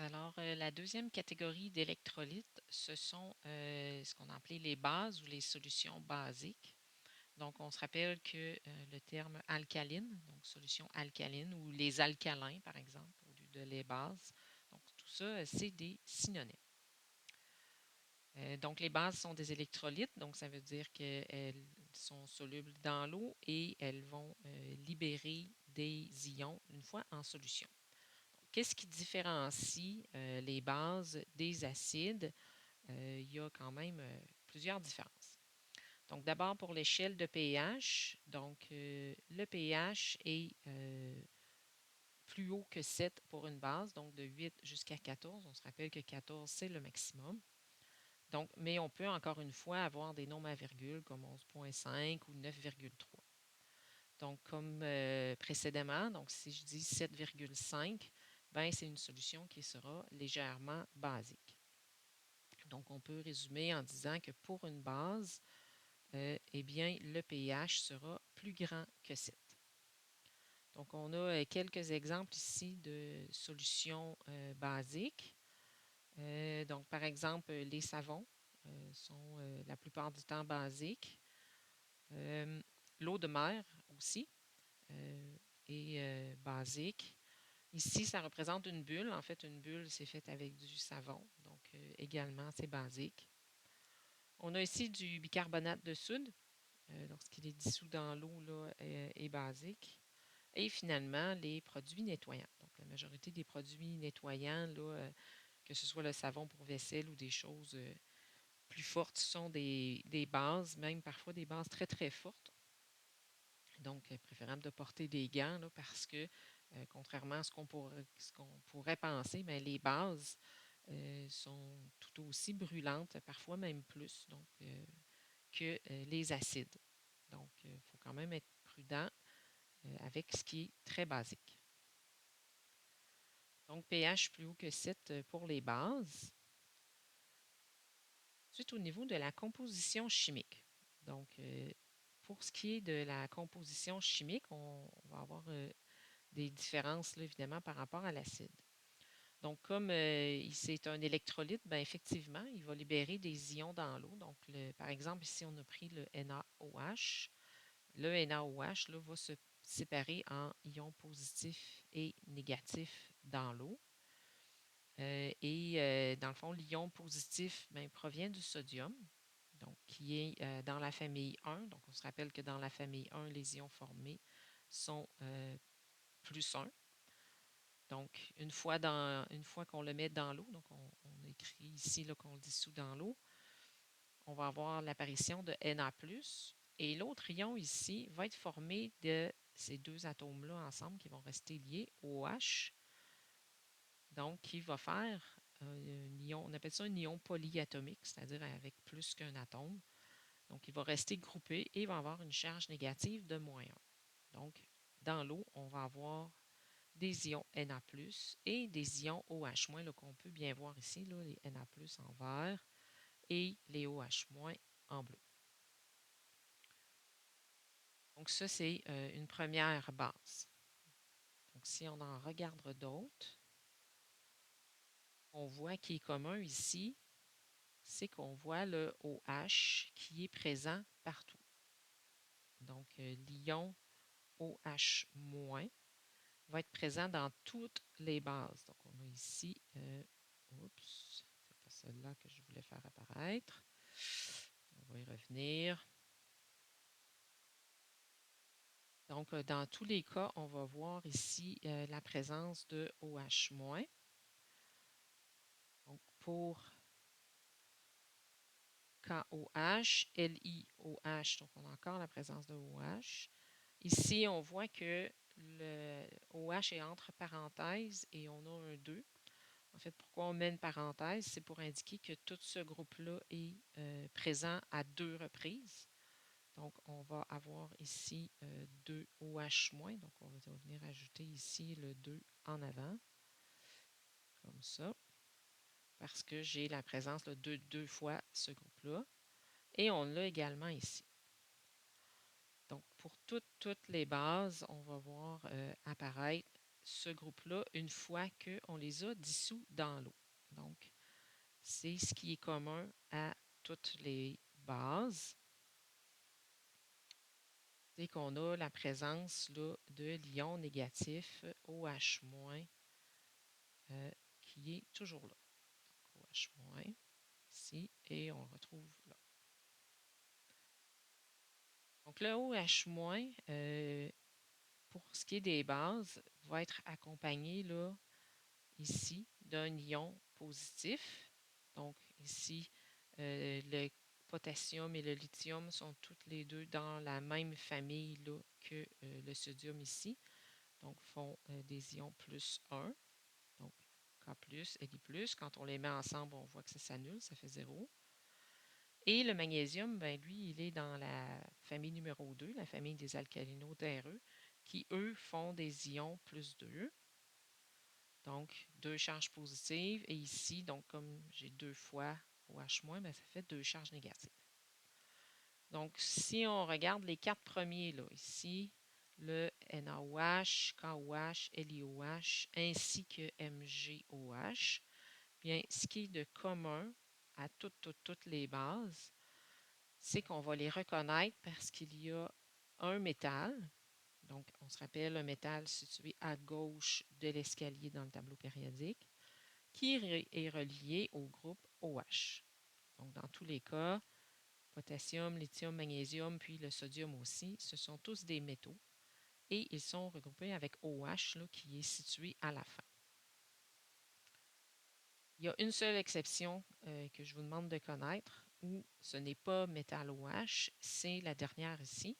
Alors, la deuxième catégorie d'électrolytes, ce sont ce qu'on a appelé les bases ou les solutions basiques. Donc, on se rappelle que le terme alcaline, donc solution alcaline, ou les alcalins, par exemple, au lieu de les bases. Donc, tout ça, c'est des synonymes. Donc, les bases sont des électrolytes, donc ça veut dire qu'elles sont solubles dans l'eau et elles vont libérer des ions une fois en solution. Qu'est-ce qui différencie les bases des acides? Il y a quand même plusieurs différences. Donc, d'abord pour l'échelle de pH, donc le pH est plus haut que 7 pour une base, donc de 8 jusqu'à 14. On se rappelle que 14, c'est le maximum. Donc, mais on peut encore une fois avoir des nombres à virgule comme 11,5 ou 9,3. Donc, comme précédemment, donc si je dis 7,5, ben, c'est une solution qui sera légèrement basique. Donc, on peut résumer en disant que pour une base, eh bien, le pH sera plus grand que 7. Donc, on a quelques exemples ici de solutions basiques. Donc, par exemple, les savons sont la plupart du temps basiques. L'eau de mer aussi est basique. Ici, ça représente une bulle. En fait, une bulle, c'est fait avec du savon. Donc, également, c'est basique. On a ici du bicarbonate de soude. Lorsqu'il est dissous dans l'eau, là, est basique. Et finalement, les produits nettoyants. Donc, la majorité des produits nettoyants, là, que ce soit le savon pour vaisselle ou des choses plus fortes, sont des bases, même parfois des bases très, très fortes. Donc, préférable de porter des gants là, parce que, contrairement à ce qu'on pourrait penser, bien, les bases sont tout aussi brûlantes, parfois même plus donc, que les acides. Donc, il faut quand même être prudent avec ce qui est très basique. Donc, pH plus haut que 7 pour les bases. Ensuite, au niveau de la composition chimique. Donc, pour ce qui est de la composition chimique, on va avoir des différences, là, évidemment, par rapport à l'acide. Donc, comme c'est un électrolyte, bien, effectivement, il va libérer des ions dans l'eau. Donc, par exemple, ici, on a pris le NaOH. Le NaOH là, va se séparer en ions positifs et négatifs dans l'eau. Et dans le fond, l'ion positif bien, provient du sodium, donc qui est dans la famille 1. Donc, on se rappelle que dans la famille 1, les ions formés sont plus 1. Donc, une fois qu'on le met dans l'eau, donc on écrit ici qu'on le dissout dans l'eau, on va avoir l'apparition de Na+. Et l'autre ion ici va être formé de ces deux atomes-là ensemble qui vont rester liés, OH. Donc, qui va faire un ion, on appelle ça un ion polyatomique, c'est-à-dire avec plus qu'un atome. Donc, il va rester groupé et il va avoir une charge négative de -1. Donc, dans l'eau, on va avoir des ions Na+, et des ions OH-, qu'on peut bien voir ici, là, les Na+, en vert et les OH- en bleu. Donc, ça, c'est une première base. Donc, si on en regarde d'autres, on voit qui est commun ici, c'est qu'on voit le OH qui est présent partout. Donc, l'ion OH- va être présent dans toutes les bases. Donc, on a ici, oups, c'est pas celle-là que je voulais faire apparaître. On va y revenir. Donc, dans tous les cas, on va voir ici la présence de OH-. Donc, pour KOH, LiOH, donc on a encore la présence de OH. Ici, on voit que le OH est entre parenthèses et on a un 2. En fait, pourquoi on met une parenthèse? C'est pour indiquer que tout ce groupe-là est présent à 2 reprises. Donc, on va avoir ici 2 OH-, donc on va venir ajouter ici le 2 en avant, comme ça, parce que j'ai la présence de 2 fois ce groupe-là. Et on l'a également ici. Donc, pour toutes les bases, on va voir apparaître ce groupe-là une fois qu'on les a dissous dans l'eau. Donc, c'est ce qui est commun à toutes les bases. C'est qu'on a la présence là, de l'ion négatif OH- qui est toujours là. Donc, OH- ici, et on le retrouve là. Donc, le OH-, pour ce qui est des bases, va être accompagné là, ici d'un ion positif. Donc, ici, le potassium et le lithium sont toutes les deux dans la même famille là, que le sodium ici. Donc, font des ions +1. Donc, K+, Li+. Quand on les met ensemble, on voit que ça s'annule, ça fait 0. Et le magnésium, ben lui, il est dans la famille numéro 2, la famille des alcalino terreux, qui, eux, font des ions +2. Donc, 2 charges positives. Et ici, donc comme j'ai 2 fois OH-, ben, ça fait 2 charges négatives. Donc, si on regarde les 4 premiers, là, ici, le NaOH, KOH, LiOH, ainsi que MgOH, bien, ce qui est de commun à toutes les bases, c'est qu'on va les reconnaître parce qu'il y a un métal. Donc, on se rappelle un métal situé à gauche de l'escalier dans le tableau périodique, qui est relié au groupe OH. Donc, dans tous les cas, potassium, lithium, magnésium, puis le sodium aussi, ce sont tous des métaux et ils sont regroupés avec OH là, qui est situé à la fin. Il y a une seule exception que je vous demande de connaître où ce n'est pas métal OH, c'est la dernière ici,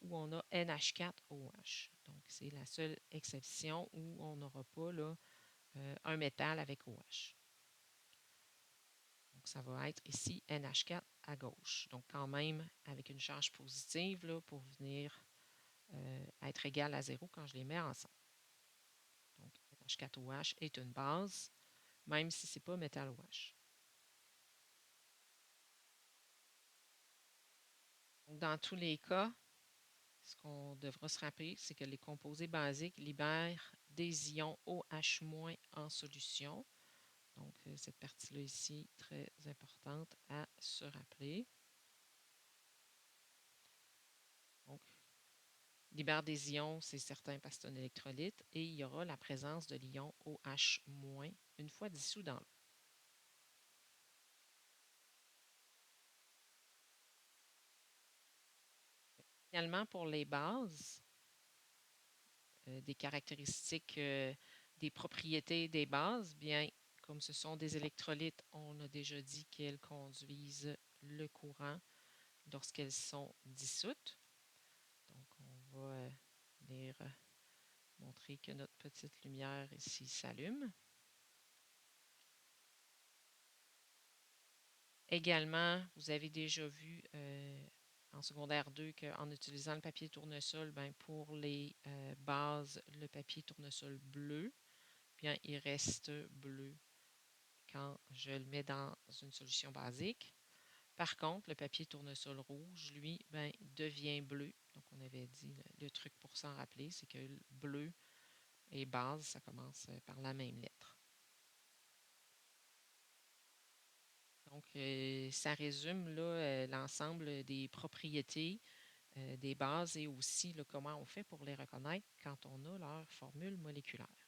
où on a NH4OH. Donc, c'est la seule exception où on n'aura pas là, un métal avec OH. Donc, ça va être ici NH4 à gauche. Donc, quand même avec une charge positive là, pour venir être égal à 0 quand je les mets ensemble. Donc, NH4OH est une base, même si ce n'est pas métal OH. Donc, dans tous les cas, ce qu'on devra se rappeler, c'est que les composés basiques libèrent des ions OH- en solution. Donc, cette partie-là ici, très importante à se rappeler. Donc, libère des ions, c'est certain parce que c'est un électrolyte, et il y aura la présence de l'ion OH- une fois dissous dans l'eau. Finalement, pour les bases, des caractéristiques, des propriétés des bases, bien, comme ce sont des électrolytes, on a déjà dit qu'elles conduisent le courant lorsqu'elles sont dissoutes. Donc, on va venir montrer que notre petite lumière ici s'allume. Également, vous avez déjà vu en secondaire 2 qu'en utilisant le papier tournesol, ben, pour les bases, le papier tournesol bleu, bien, il reste bleu quand je le mets dans une solution basique. Par contre, le papier tournesol rouge, lui, ben, devient bleu. Donc, on avait dit le truc pour s'en rappeler, c'est que le bleu et base, ça commence par la même lettre. Donc, ça résume là, l'ensemble des propriétés des bases et aussi là, comment on fait pour les reconnaître quand on a leur formule moléculaire.